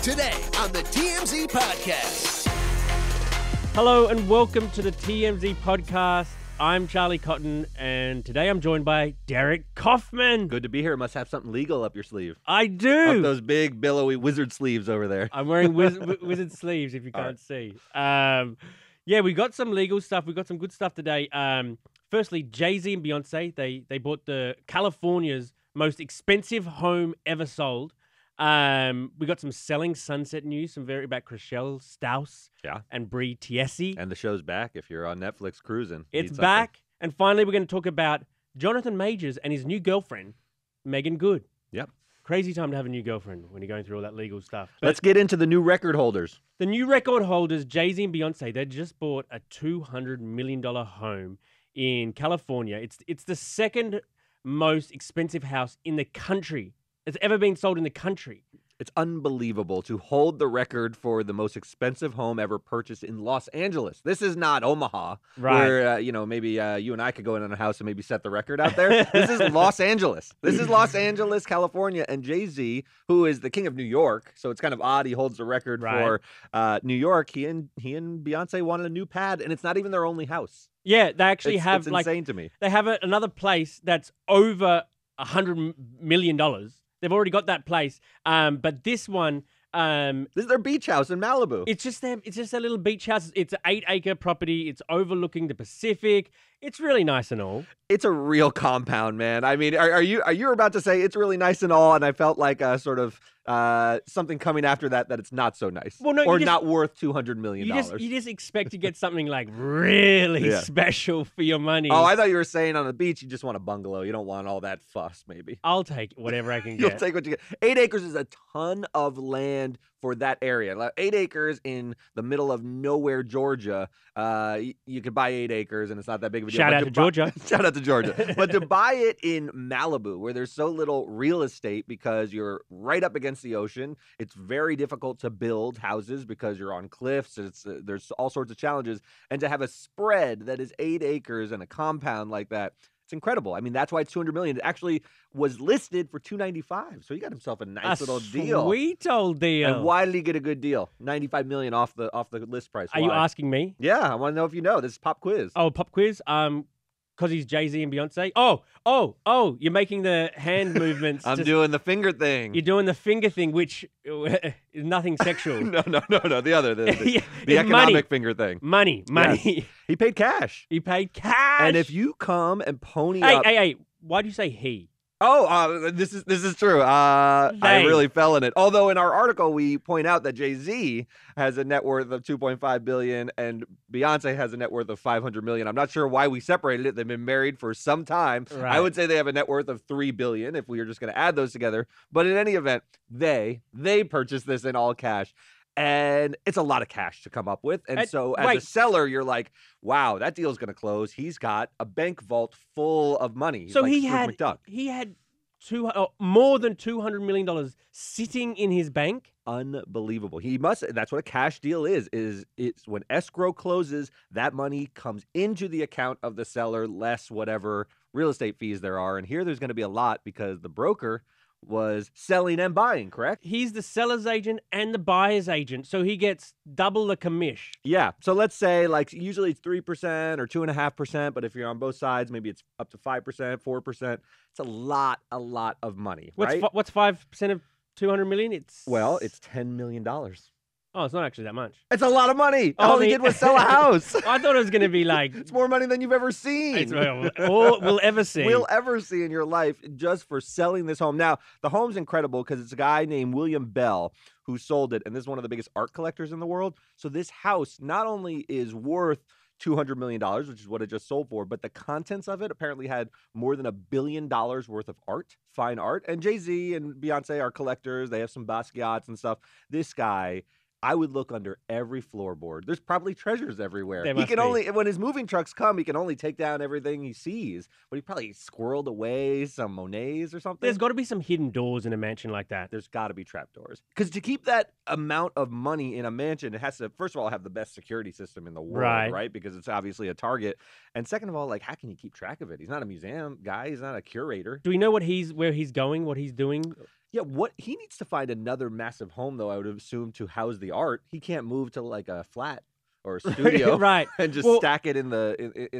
Today on the TMZ Podcast. Hello and welcome to the TMZ Podcast. I'm Charlie Cotton, and today I'm joined by Derek Kaufman. Good to be here. Must have something legal up your sleeve. I do. Up those big, billowy wizard sleeves over there. I'm wearing wizard sleeves, if you can't see. Yeah, we got some legal stuff. We got some good stuff today. Firstly, Jay-Z and Beyoncé, they bought California's most expensive home ever sold. We got some selling sunset news, some very about Chriselle Staus and Bre Tiesi. And the show's back if you're on Netflix cruising. It's back. And finally, we're going to talk about Jonathan Majors and his new girlfriend, Megan Good. Yep. Crazy time to have a new girlfriend when you're going through all that legal stuff. But let's get into the new record holders. The new record holders, Jay-Z and Beyoncé, they just bought a $200 million home in California. It's the second most expensive house in the country. It's ever been sold in the country. It's unbelievable to hold the record for the most expensive home ever purchased in Los Angeles. This is not Omaha, right? Where maybe you and I could go in on a house and maybe set the record out there. This is Los Angeles. This is Los Angeles, California, and Jay-Z, who is the king of New York, so it's kind of odd he holds the record for New York. He and Beyoncé wanted a new pad, and it's not even their only house. Yeah, they actually have it's insane to me. They have another place that's over $100 million. They've already got that place, but this one, this is their beach house in Malibu. It's just a little beach house. It's an 8-acre property. It's overlooking the Pacific. It's really nice and all. It's a real compound, man. I mean, are you about to say it's really nice and all? And I felt like a sort of something coming after that it's not so nice, not worth $200 million. You just expect to get something like really special for your money. Oh, I thought you were saying on the beach you just want a bungalow. You don't want all that fuss, maybe. I'll take whatever I can get. You'll take what you get. 8 acres is a ton of land for that area. Like 8 acres in the middle of nowhere, Georgia. You could buy 8 acres, and it's not that big of a deal. Shout out to Georgia. Shout out to Georgia. But to buy it in Malibu, where there's so little real estate because you're right up against the ocean, it's very difficult to build houses because you're on cliffs. There's all sorts of challenges. And to have a spread that is 8 acres and a compound like that, it's incredible. I mean, that's why it's $200 million. It actually was listed for $295. So he got himself a nice little deal. Sweet old deal. And why did he get a good deal? $95 million off the list price. Are you asking me? Yeah, I want to know if you know. This is pop quiz. Oh, pop quiz. Because he's Jay-Z and Beyoncé. Oh, you're making the hand movements. I'm doing the finger thing. You're doing the finger thing, which is nothing sexual. No. The other, the economic finger thing. Money. Yes. He paid cash. And if you come and pony up. Hey, why do you say he? Oh, this is true. I really fell in it. Although in our article we point out that Jay-Z has a net worth of $2.5 billion and Beyonce has a net worth of $500 million. I'm not sure why we separated it. They've been married for some time. Right. I would say they have a net worth of $3 billion if we were just going to add those together. But in any event, they purchased this in all cash. And it's a lot of cash to come up with. And so as a seller, you're like, wow, that deal's going to close. He's got a bank vault full of money. He's so like he had more than $200 million sitting in his bank. Unbelievable. That's what a cash deal is it's when escrow closes, that money comes into the account of the seller, less whatever real estate fees there are. And here there's going to be a lot because the broker was selling and buying, correct? He's the seller's agent and the buyer's agent, so he gets double the commish. Yeah, so let's say usually it's 3% or 2.5%, but if you're on both sides, maybe it's up to 5%, 4%. It's a lot of money, right? What's 5% of $200 million? It's $10 million. Oh, it's not actually that much. It's a lot of money. All he did was sell a house. I thought it was going to be like... It's more money than you've ever seen. We'll ever see. We'll ever see in your life just for selling this home. Now, the home's incredible because it's a guy named William Bell who sold it, and this is one of the biggest art collectors in the world. So this house not only is worth $200 million, which is what it just sold for, but the contents of it apparently had more than $1 billion worth of art, fine art. And Jay-Z and Beyonce are collectors. They have some Basquiat's and stuff. This guy... I would look under every floorboard. There's probably treasures everywhere. When his moving trucks come, he can only take down everything he sees. But he probably squirreled away some Monets or something. There's got to be some hidden doors in a mansion like that. There's got to be trapdoors. Because to keep that amount of money in a mansion, it has to, first of all, have the best security system in the world, right? Because it's obviously a target. And second of all, how can you keep track of it? He's not a museum guy. He's not a curator. Do we know where he's going, what he's doing? Yeah, what he needs to find another massive home, though, I would assume, to house the art. He can't move to like a flat or a studio Right. and just Well, stack it in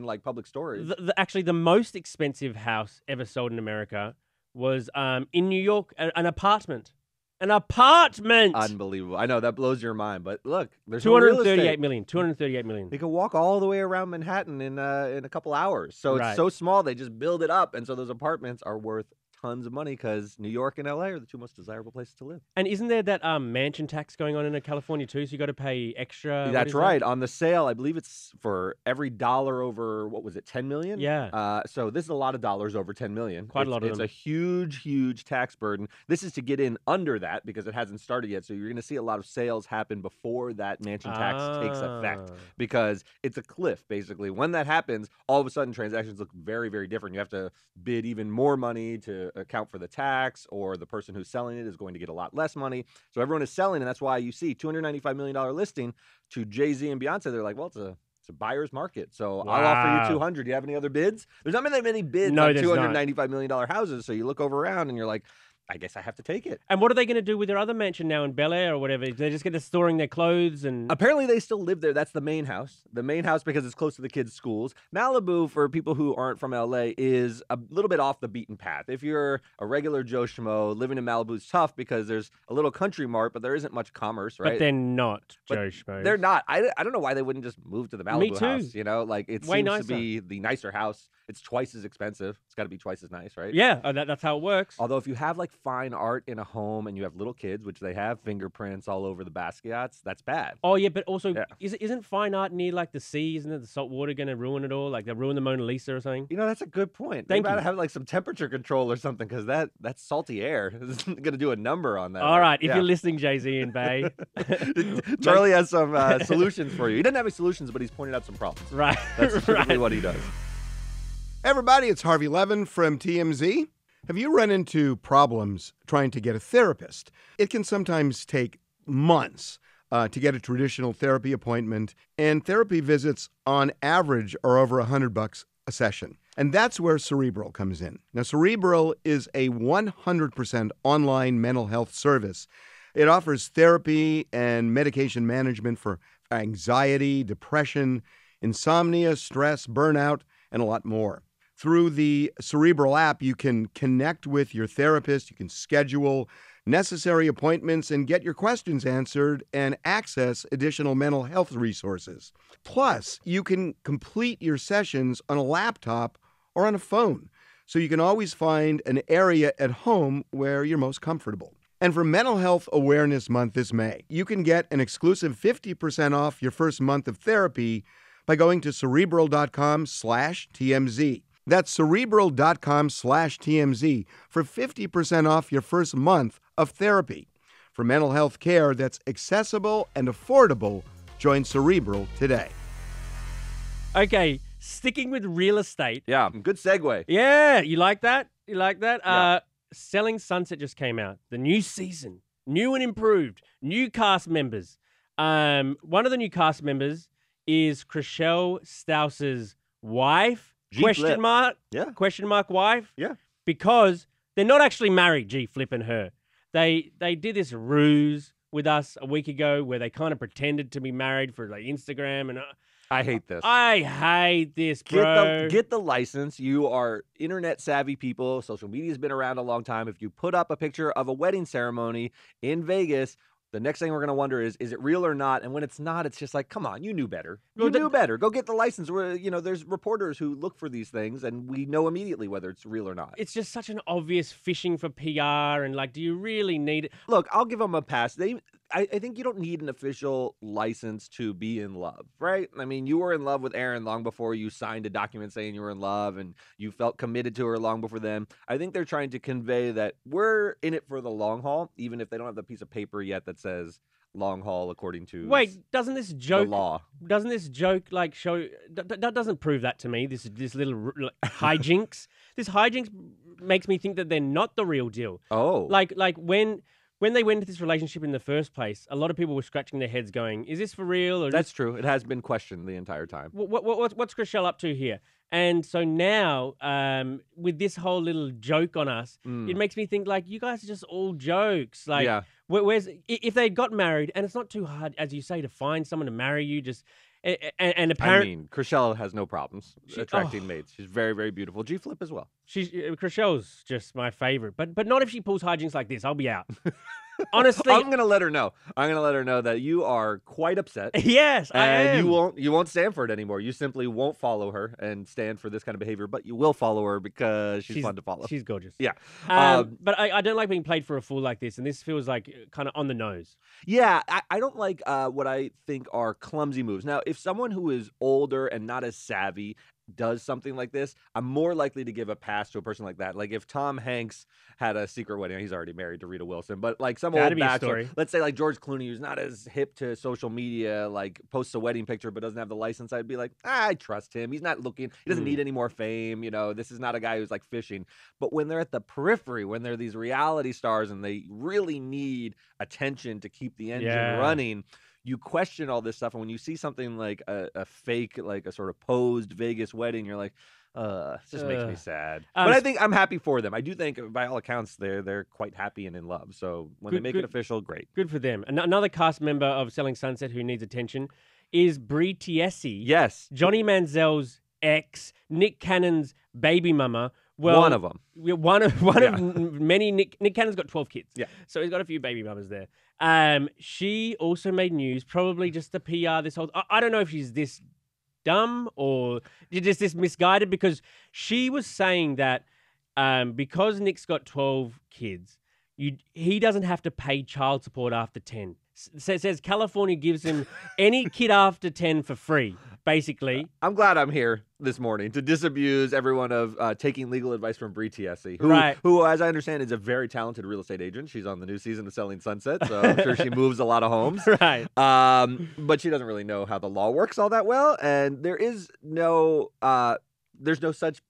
like public storage. Actually, the most expensive house ever sold in America was in New York, an apartment. An apartment! Unbelievable. I know that blows your mind, but look, there's no Two real hundred thirty-eight estate. million. 238 million. They can walk all the way around Manhattan in a couple hours. So Right. it's so small they just build it up, and so those apartments are worth tons of money because New York and LA are the two most desirable places to live. And isn't there that mansion tax going on in California too? So you got to pay extra. what That's is that? right. On the sale, I believe it's for every dollar over, what was it, 10 million? Yeah. So this is a lot of dollars over 10 million. Quite a lot of It's them. a huge, huge tax burden. This is to get in under that because it hasn't started yet. So you're going to see a lot of sales happen before that mansion tax takes effect Ah. because it's a cliff, basically. When that happens, all of a sudden transactions look very, very different. You have to bid even more money to account for the tax, or the person who's selling it is going to get a lot less money. So everyone is selling, and that's why you see $295 million listing to Jay-Z and Beyonce. They're like, well, it's a buyer's market, so I'll offer Wow. you 200. Do you have any other bids? There's not that many bids No, on there's not. $295 million houses, so you look over around and you're like, I guess I have to take it. And what are they going to do with their other mansion now in Bel Air or whatever? They're just going to storing their clothes and. Apparently, they still live there. That's the main house. The main house because it's close to the kids' schools. Malibu, for people who aren't from LA, is a little bit off the beaten path. If you're a regular Joe Schmo, living in Malibu is tough because there's a little country mart, but there isn't much commerce, right? But they're not But Joe Schmo. They're not. I don't know why they wouldn't just move to the Malibu Me too. house. You know, like it Way seems nicer. to be the nicer house. It's twice as expensive. It's got to be twice as nice, right? Yeah, that's how it works. Although if you have like fine art in a home and you have little kids, which they have, fingerprints all over the Basquiat's, that's bad. Oh yeah, but also Yeah. isn't fine art near like the sea? Isn't it the salt water going to ruin it all? Like they ruin the Mona Lisa or something? You know, that's a good point. Thank they gotta you. have like some temperature control or something because that's salty air. It's going to do a number on that. All right, if Yeah. you're listening, Jay-Z and Bay. Charlie has some solutions for you. He doesn't have any solutions, but he's pointed out some problems. Right. That's typically right. what he does. Everybody, it's Harvey Levin from TMZ. Have you run into problems trying to get a therapist? It can sometimes take months to get a traditional therapy appointment, and therapy visits on average are over $100 a session. And that's where Cerebral comes in. Now, Cerebral is a 100% online mental health service. It offers therapy and medication management for anxiety, depression, insomnia, stress, burnout, and a lot more. Through the Cerebral app, you can connect with your therapist, you can schedule necessary appointments and get your questions answered and access additional mental health resources. Plus, you can complete your sessions on a laptop or on a phone, so you can always find an area at home where you're most comfortable. And for Mental Health Awareness Month this May, you can get an exclusive 50% off your first month of therapy by going to Cerebral.com/TMZ. That's Cerebral.com/TMZ for 50% off your first month of therapy. For mental health care that's accessible and affordable, join Cerebral today. Okay, sticking with real estate. Yeah, good segue. Yeah, you like that? You like that? Yeah. Selling Sunset just came out. The new season, new and improved, new cast members. One of the new cast members is Chriselle Staus's wife. G-Flip. Yeah. Question mark wife. Yeah. Because they're not actually married, G-Flip and her. They did this ruse with us a week ago where they kind of pretended to be married for like Instagram and I hate this. I hate this, bro. Get the license. You are internet savvy people. Social media's been around a long time. If you put up a picture of a wedding ceremony in Vegas, the next thing we're going to wonder is it real or not? And when it's not, it's just like, come on, you knew better. You knew better. Go get the license. There's reporters who look for these things, and we know immediately whether it's real or not. It's just such an obvious fishing for PR, and like, do you really need it? Look, I'll give them a pass. I think you don't need an official license to be in love, right? I mean, you were in love with Erin long before you signed a document saying you were in love, and you felt committed to her long before then. I think they're trying to convey that we're in it for the long haul, even if they don't have the piece of paper yet that says long haul according to Wait, doesn't this joke? the law. Doesn't this joke like show? That doesn't prove that to me. This little hijinks. This hijinks makes me think that they're not the real deal. Oh, Like when they went into this relationship in the first place, a lot of people were scratching their heads, going, "Is this for real?" Or that's true. It has been questioned the entire time. what's Chriselle up to here? And so now, with this whole little joke on us, it makes me think like you guys are just all jokes. Like, Yeah. where's if they got married, and it's not too hard, as you say, to find someone to marry you. Just and I apparently, mean, Chriselle has no problems attracting mates. She's very, very beautiful. G-Flip as well. she's Chriselle's just my favorite. But not if she pulls hijinks like this. I'll be out. Honestly, I'm gonna let her know. I'm gonna let her know that you are quite upset. yes, I And am. you won't stand for it anymore. You simply won't follow her and stand for this kind of behavior, but you will follow her because she's fun to follow. She's gorgeous. Yeah. But I don't like being played for a fool like this, and this feels like kind of on the nose. Yeah, I don't like what I think are clumsy moves. Now, if someone who is older and not as savvy does something like this, I'm more likely to give a pass to a person like that. Like if Tom Hanks had a secret wedding, he's already married to Rita Wilson, but like some That'd old be a bachelor, story. let's say like George Clooney, who's not as hip to social media, like posts a wedding picture but doesn't have the license, I'd be like, I trust him. He's not looking, he doesn't need any more fame. You know, this is not a guy who's like fishing. But when they're at the periphery, when they're these reality stars and they really need attention to keep the engine running, you question all this stuff. And when you see something like a fake, like a sort of posed Vegas wedding, you're like, it just makes me sad. But I think I'm happy for them. I do think, by all accounts, they're quite happy and in love. So when they make it official, great. Good for them. Another cast member of Selling Sunset who needs attention is Bre Tiesi. Yes. Johnny Manziel's ex, Nick Cannon's baby mama. Well, One of them. One of many. Nick Cannon's got 12 kids. Yeah. So he's got a few baby mamas there. She also made news, probably just to PR this whole. I don't know if she's this dumb or just this misguided, because she was saying that because Nick's got 12 kids, he doesn't have to pay child support after 10. Says California gives him any kid after 10 for free, basically. I'm glad I'm here this morning to disabuse everyone of taking legal advice from Bre Tiesi, who, as I understand, is a very talented real estate agent. She's on the new season of Selling Sunset, so I'm sure she moves a lot of homes. Right. But she doesn't really know how the law works all that well, and there's no such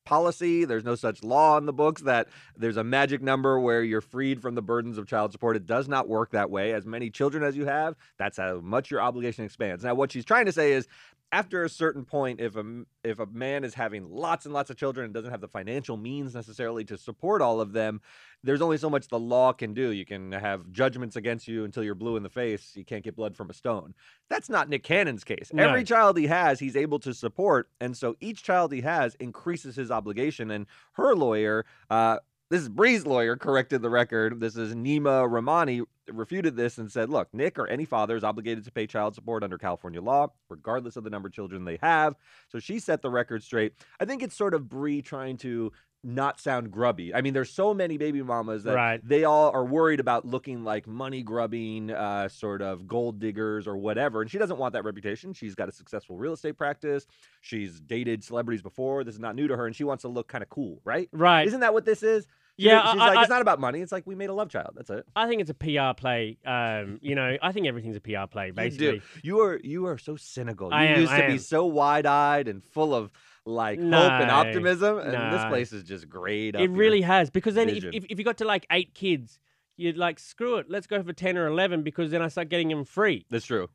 policy, there's no such law in the books that there's a magic number where you're freed from the burdens of child support. It does not work that way. As many children as you have, that's how much your obligation expands. Now, what she's trying to say is, after a certain point, if a man is having lots and lots of children and doesn't have the financial means necessarily to support all of them, there's only so much the law can do. You can have judgments against you until you're blue in the face. You can't get blood from a stone. That's not Nick Cannon's case. No. Every child he has, he's able to support, and so each child he has increases his obligation. And her lawyer, this is Bre's lawyer, corrected the record. This is Nima Rahmani, refuted this and said, look, Nick or any father is obligated to pay child support under California law, regardless of the number of children they have. So she set the record straight. I think it's sort of Bre trying to not sound grubby. I mean, there's so many baby mamas that they all are worried about looking like money grubbing, sort of gold diggers or whatever. And she doesn't want that reputation. She's got a successful real estate practice. She's dated celebrities before. This is not new to her. And she wants to look kind of cool, right? Right. Isn't that what this is? She's like, it's not about money. It's like, we made a love child. That's it. I think it's a PR play. I think everything's a PR play, basically. You are so cynical. I used to be so wide-eyed and full of like hope and optimism, and this place is just great. It really has, because then if you got to like 8 kids, you'd like, screw it, let's go for 10 or 11, because then I start getting them free. That's true.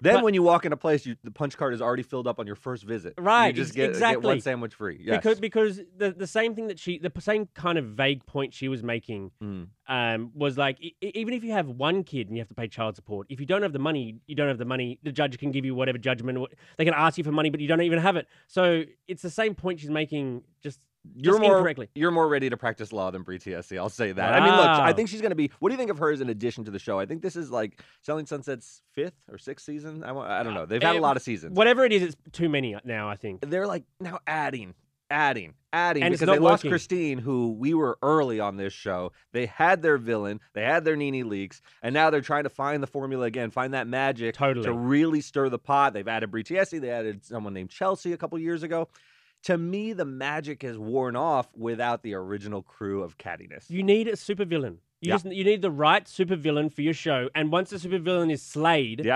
But when you walk in a place, the punch card is already filled up on your first visit. Right, You just get one sandwich free. Yes. Because the same thing that the same kind of vague point she was making was like, even if you have one kid and you have to pay child support, if you don't have the money, you don't have the money. The judge can give you whatever judgment. They can ask you for money, but you don't even have it. So it's the same point she's making, just incorrectly. You're more ready to practice law than Bre Tiesi. I'll say that. I mean, look, I think she's going to be. What do you think of her as an addition to the show? I think this is like Selling Sunset's 5th or 6th season. I don't know. They've had a lot of seasons. Whatever it is, it's too many now, I think. They're like now adding. And Because they lost Christine, who we were early on this show. They had their villain, they had their Nene Leakes, and now they're trying to find the formula again, find that magic to really stir the pot. They've added Bre Tiesi, they added someone named Chelsea a couple years ago. To me, the magic has worn off without the original crew of cattiness. You need a supervillain. You need the right supervillain for your show, and once the supervillain is slayed,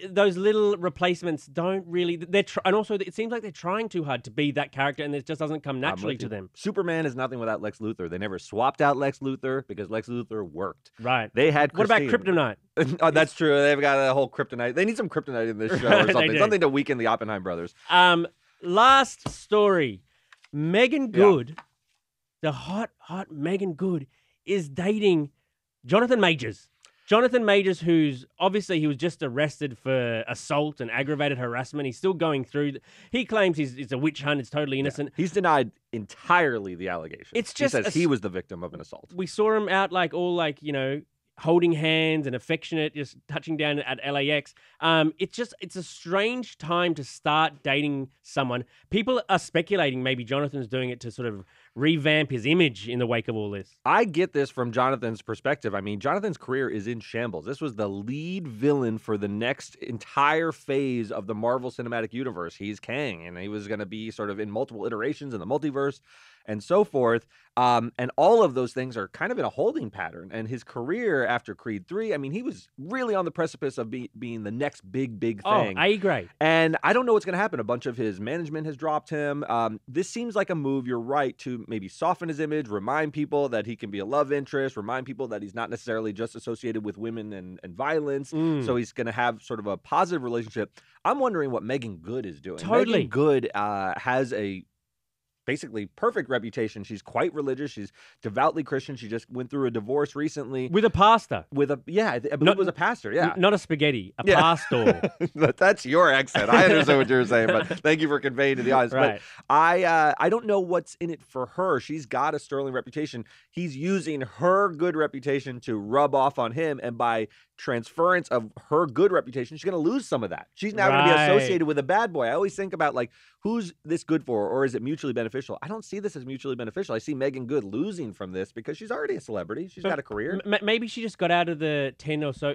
those little replacements don't really. And also, it seems like they're trying too hard to be that character, and it just doesn't come naturally to them. Superman is nothing without Lex Luthor. They never swapped out Lex Luthor because Lex Luthor worked. Right. They had Christine. What about Kryptonite? Oh, that's true. They've got a whole kryptonite. They need some kryptonite in this show or something. Something to weaken the Oppenheim brothers. Last story. Megan Good, the hot Megan Good, is dating Jonathan Majors. Jonathan Majors, who's obviously he was just arrested for assault and aggravated harassment. He's still going through. He claims it's a witch hunt. It's totally innocent. He's denied entirely the allegation. It's just he says he was the victim of an assault. We saw him out holding hands and affectionate, just touching down at LAX. It's a strange time to start dating someone. People are speculating maybe Jonathan's doing it to sort of revamp his image in the wake of all this. I get this from Jonathan's perspective. I mean, Jonathan's career is in shambles. This was the lead villain for the next entire phase of the Marvel Cinematic Universe. He's Kang, and he was going to be sort of in multiple iterations in the multiverse and so forth. And all of those things are kind of in a holding pattern. And his career after Creed 3, I mean, he was really on the precipice of being the next big thing. Oh, A-grade. And I don't know what's going to happen. A bunch of his management has dropped him. This seems like a move, you're right, to maybe soften his image, remind people that he can be a love interest, remind people that he's not necessarily just associated with women and violence. So he's going to have sort of a positive relationship. I'm wondering what Megan Good is doing. Totally. Megan Good has a basically perfect reputation. She's quite religious. She's devoutly Christian. She just went through a divorce recently. With a pastor. I believe it was a pastor, yeah. Not a spaghetti, a pastor. That's your accent. I understand what you're saying, but thank you for conveying to the audience. Right. But I don't know what's in it for her. She's got a sterling reputation. He's using her good reputation to rub off on him, and by transference of her good reputation, she's going to lose some of that. She's now going to be associated with a bad boy. I always think about, like, who's this good for, or is it mutually beneficial? I don't see this as mutually beneficial. I see Megan Good losing from this because she's already a celebrity. She's got a career. Maybe she just got out of the 10 or so.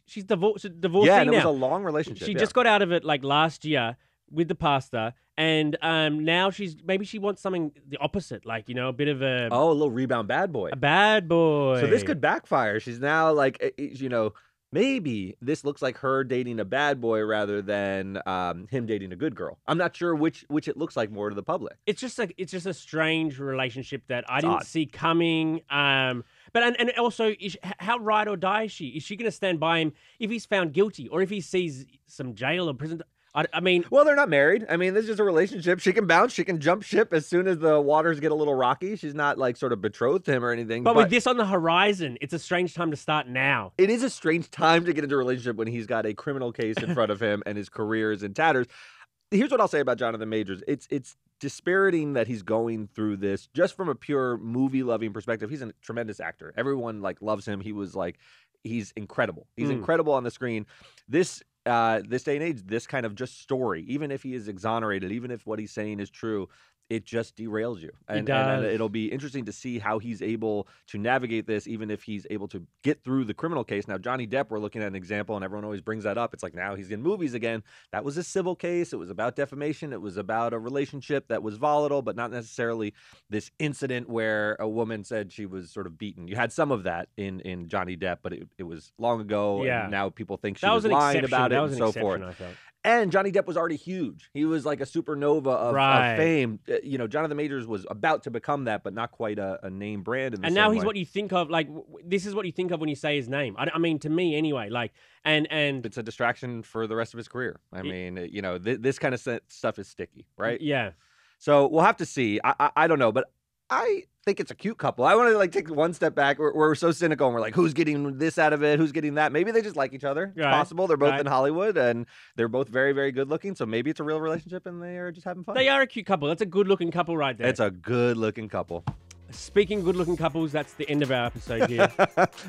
She's divorced now. Yeah, and it was a long relationship. She just got out of it like last year with the pastor, and now maybe she wants something the opposite, like, a bit of a little rebound bad boy. A bad boy. So this could backfire. She's now like, maybe this looks like her dating a bad boy rather than him dating a good girl. I'm not sure which it looks like more to the public. It's just a strange relationship that I didn't see coming. But and also, how ride or die is she? Is she going to stand by him if he's found guilty, or if he sees some jail or prison? I mean, well, they're not married. I mean, this is just a relationship. She can bounce. She can jump ship as soon as the waters get a little rocky. She's not like sort of betrothed to him or anything. But with this on the horizon, it's a strange time to start now. It is a strange time to get into a relationship when he's got a criminal case in front of him and his career is in tatters. Here's what I'll say about Jonathan Majors. It's dispiriting that he's going through this just from a pure movie-loving perspective. He's a tremendous actor. Everyone loves him. He's incredible. He's incredible on the screen. This day and age, this kind of just story, even if he is exonerated, even if what he's saying is true, it just derails you. And it'll be interesting to see how he's able to navigate this, even if he's able to get through the criminal case. Now, Johnny Depp, we're looking at an example, and everyone always brings that up. It's like, now he's in movies again. That was a civil case. It was about defamation. It was about a relationship that was volatile, but not necessarily this incident where a woman said she was sort of beaten. You had some of that in Johnny Depp, but it was long ago, and now people think she was lying about it and so forth. And Johnny Depp was already huge. He was like a supernova of fame. Jonathan Majors was about to become that, but not quite a name brand. In the and same now way. He's what you think of. Like, this is what you think of when you say his name. I mean, to me anyway. Like, and it's a distraction for the rest of his career. I mean, this kind of stuff is sticky, right? Yeah. So we'll have to see. I don't know, but I think it's a cute couple. I want to take one step back. We're so cynical, and we're like, who's getting this out of it? Who's getting that? Maybe they just like each other. It's possible. They're both in Hollywood, and they're both very, very good looking. So maybe it's a real relationship, and they are just having fun. They are a cute couple. That's a good looking couple right there. It's a good looking couple. Speaking good looking couples, that's the end of our episode here.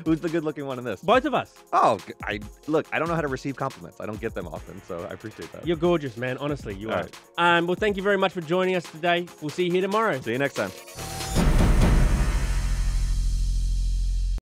Who's the good looking one in this? Both of us. Oh, I don't know how to receive compliments. I don't get them often, so I appreciate that. You're gorgeous, man. Honestly, you are. Right. Well, thank you very much for joining us today. We'll see you here tomorrow. See you next time.